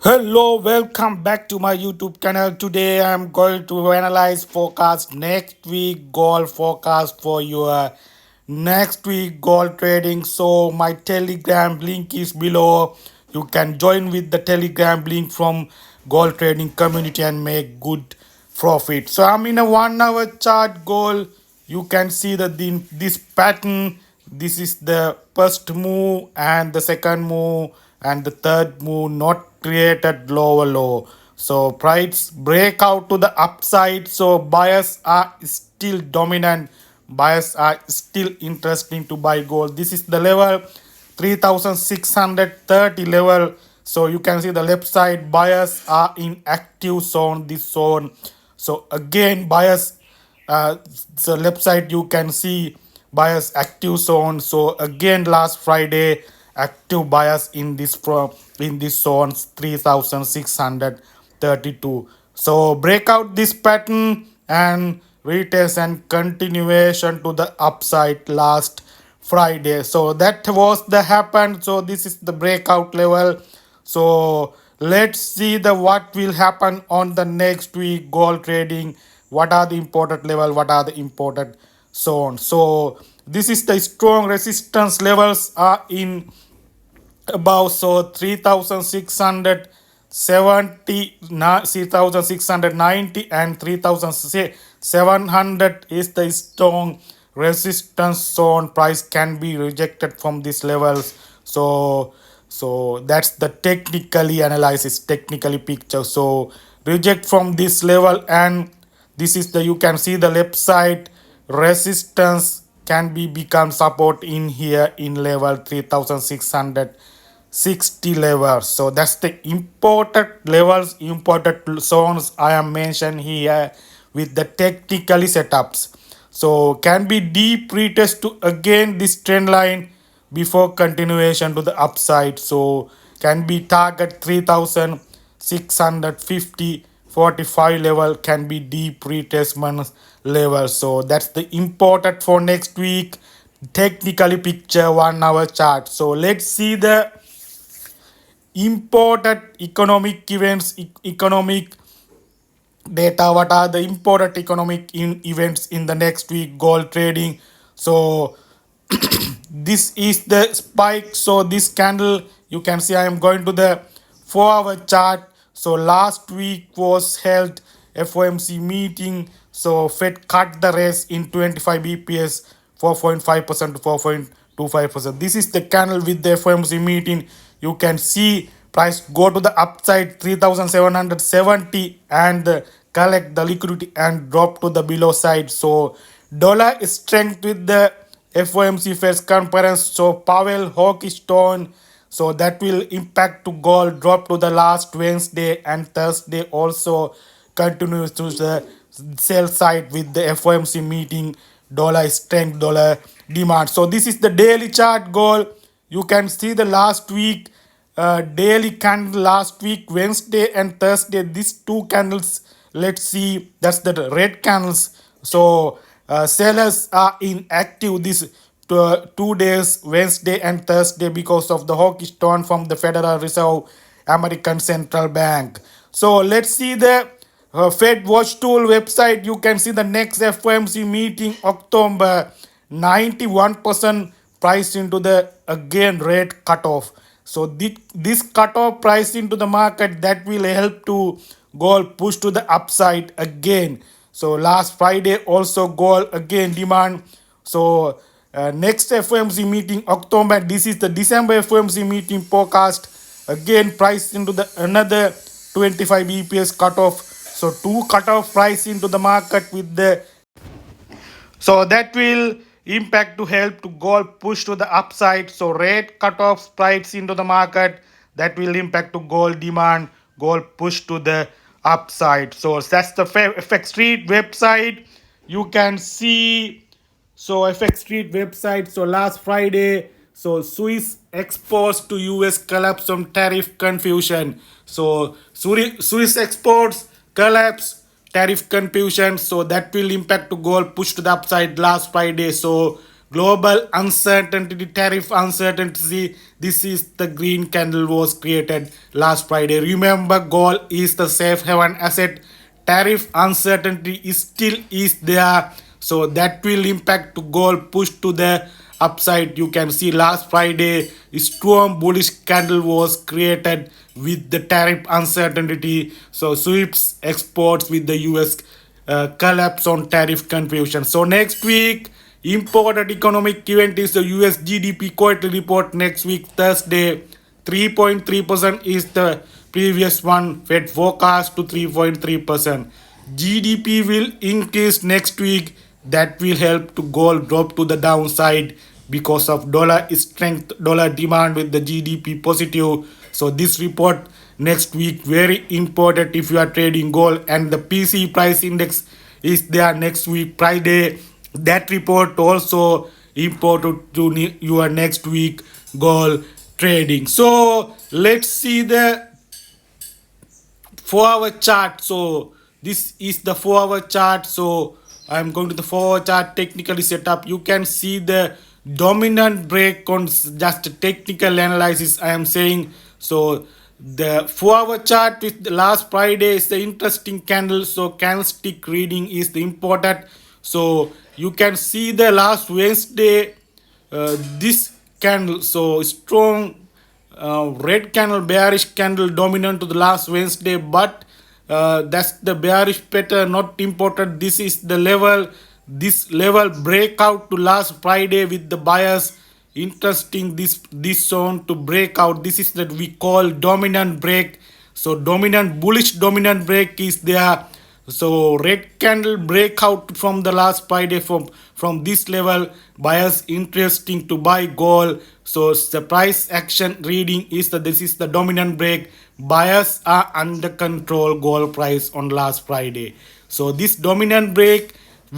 Hello, welcome back to my YouTube channel. Today I'm going to analyze forecast next week gold forecast for your next week gold trading. So my Telegram link is below. You can join with the Telegram link from gold trading community and make good profit. So I'm in a 1 hour chart gold. You can see that this pattern. This is the first move and the second move and the third move not created lower low. So price break out to the upside. So buyers are still dominant. Buyers are still interesting to buy gold. This is the level 3630 level. So you can see the left side buyers are in active zone, this zone. So again buyers, so left side you can see buyers active zone. So again last Friday active buyers in this in this zone 3632. So break out this pattern and retest and continuation to the upside last Friday. So that was the happen. So this is the breakout level. So let's see the what will happen on the next week gold trading. What are the important level? What are the important zones? So this is the strong resistance levels are in above. So 3670, 3690 and 3700 is the strong resistance zone. Price can be rejected from these levels. So that's the technically analysis, technically picture. So reject from this level, and this is the, you can see the left side resistance can be become support in here in level 3660 levels. So that's the important levels, important zones I am mentioned here with the technically setups. So can be deep retest to again this trend line before continuation to the upside. So can be target 3650 45 level, can be deep retestment level. So that's the important for next week technically picture 1 hour chart. So let's see the important economic events, economic data. What are the important economic events in the next week gold trading? So this is the spike. So this candle, you can see I am going to the 4 hour chart. So last week was held FOMC meeting. So Fed cut the rates in 25 bps 4.5% to 4.25%. This is the candle with the FOMC meeting. You can see price go to the upside 3770 and collect the liquidity and drop to the below side. So dollar strength with the FOMC Fed's conference. So Powell hawkish tone. So that will impact to gold drop to the last Wednesday and Thursday also continues to the sell side with the FOMC meeting. Dollar strength, dollar demand. So this is the daily chart gold. You can see the last week daily candle last week Wednesday and Thursday, these two candles. Let's see, that's the red candles. So sellers are inactive this 2 days Wednesday and Thursday because of the hawkish tone from the Federal Reserve American Central Bank. So let's see the Fed Watch Tool website. You can see the next FOMC meeting October 91% price into the again rate cutoff. So this cutoff price into the market that will help to gold push to the upside again. So last Friday also gold again demand. So next FOMC meeting October, this is the December FOMC meeting forecast. Again price into the another 25 bps cutoff. So two cutoff price into the market with the, so that will impact to help to gold push to the upside. So rate cutoff price into the market that will impact to gold demand, gold push to the upside. So that's the FX Street website. You can see, so FX Street website. So last Friday, so Swiss exports to US collapse on tariff confusion. So Swiss exports collapse, tariff confusion. So that will impact to gold push to the upside last Friday. So global uncertainty, tariff uncertainty. This is the green candle was created last Friday. Remember, gold is the safe haven asset. Tariff uncertainty is still is there, so that will impact to gold, push to the upside. You can see last Friday a strong bullish candle was created with the tariff uncertainty, so sweeps exports with the US collapse on tariff confusion. So next week important economic event is the US GDP quarterly report next week Thursday. 3.3% is the previous one. Fed forecast to 3.3%. GDP will increase next week. That will help to gold drop to the downside because of dollar strength, dollar demand with the GDP positive. So this report next week very important if you are trading gold. And the PC price index is there next week Friday. That report also important to your next week gold trading. So let's see the 4 hour chart. So this is the 4 hour chart. So I'm going to the 4 hour chart technically set up. You can see the dominant break on just technical analysis I am saying. So the 4 hour chart with the last Friday is the interesting candle. So candlestick reading is the important. So you can see the last Wednesday this candle, so strong red candle, bearish candle dominant to the last Wednesday, but that's the bearish pattern, not important. This is the level, this level breakout to last Friday with the buyers. Interesting, this zone to break out. This is that we call dominant break. So dominant bullish dominant break is there. So red candle breakout from the last Friday from this level. Buyers interesting to buy gold. So the price action reading is that this is the dominant break. Buyers are under control gold price on last Friday. So this dominant break I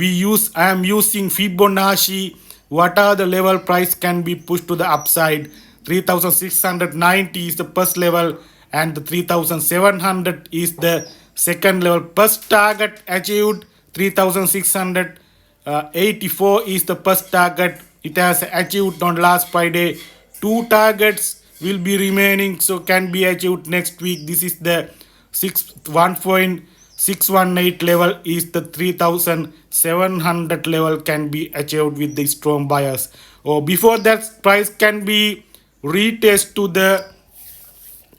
am using Fibonacci. What are the level price can be pushed to the upside? 3690 is the first level and the 3700 is the second level. First target achieved 3684 is the first target. It has achieved on last Friday. Two targets will be remaining, so can be achieved next week. This is the 1.618 level is the 3700 level can be achieved with the strong buyers. Or before that price can be retest to the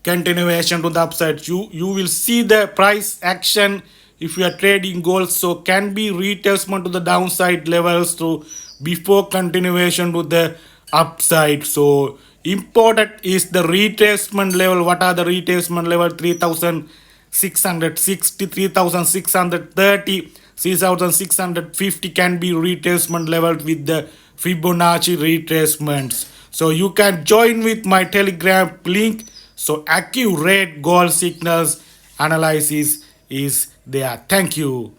continuation to the upside. You will see the price action if you are trading gold, so can be retestment to the downside levels to before continuation to the upside. So important is the retracement level. What are the retracement level? 3660, 3630, 3650 can be retracement level with the Fibonacci retracements. So you can join with my Telegram link. So accurate gold signals analysis is there. Thank you.